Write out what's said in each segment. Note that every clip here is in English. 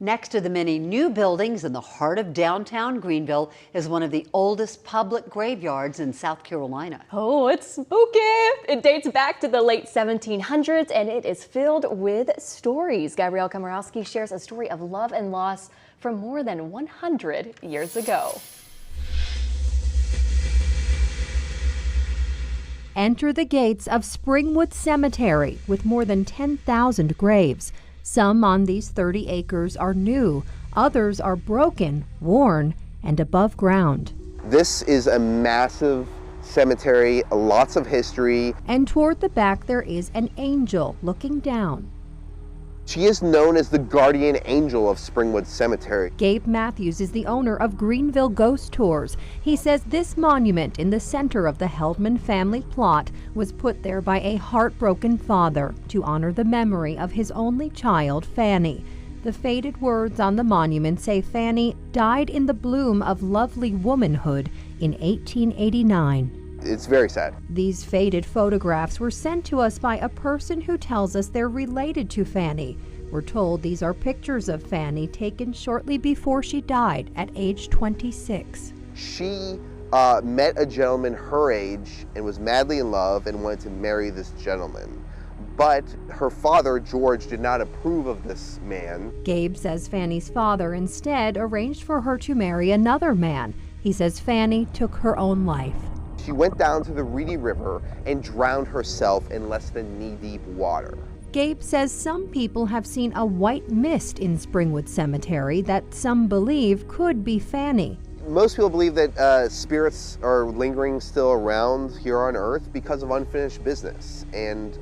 Next to the many new buildings in the heart of downtown Greenville is one of the oldest public graveyards in South Carolina. Oh, it's spooky. It dates back to the late 1700s and it is filled with stories. Gabrielle Komorowski shares a story of love and loss from more than 100 years ago. Enter the gates of Springwood Cemetery with more than 10,000 graves. Some on these 30 acres are new, others are broken, worn, and above ground. This is a massive cemetery, lots of history. And toward the back there is an angel looking down. She is known as the guardian angel of Springwood Cemetery. Gabe Matthews is the owner of Greenville Ghost Tours. He says this monument in the center of the Heldman family plot was put there by a heartbroken father to honor the memory of his only child, Fanny. The faded words on the monument say Fanny died in the bloom of lovely womanhood in 1889. It's very sad. These faded photographs were sent to us by a person who tells us they're related to Fanny. We're told these are pictures of Fanny taken shortly before she died at age 26. She met a gentleman her age and was madly in love and wanted to marry this gentleman. But her father, George, did not approve of this man. Gabe says Fanny's father instead arranged for her to marry another man. He says Fanny took her own life. She went down to the Reedy River and drowned herself in less than knee-deep water. Gabe says some people have seen a white mist in Springwood Cemetery that some believe could be Fanny. Most people believe that spirits are lingering still around here on Earth because of unfinished business. And,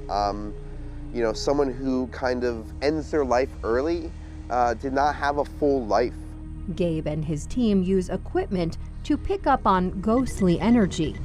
you know, someone who kind of ends their life early did not have a full life. Gabe and his team use equipment to pick up on ghostly energy.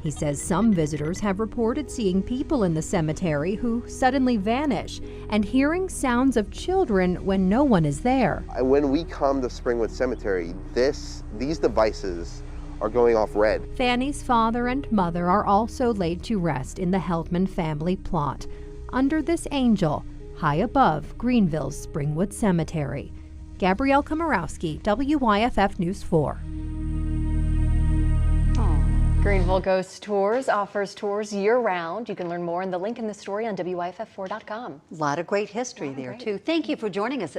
He says some visitors have reported seeing people in the cemetery who suddenly vanish and hearing sounds of children when no one is there. When we come to Springwood Cemetery, these devices are going off red. Fanny's father and mother are also laid to rest in the Heldman family plot, under this angel, high above Greenville's Springwood Cemetery. Gabrielle Komorowski, WYFF News 4. Greenville Ghost Tours offers tours year-round. You can learn more in the link in the story on WYFF4.com. A lot of great history there, too. Thank you for joining us.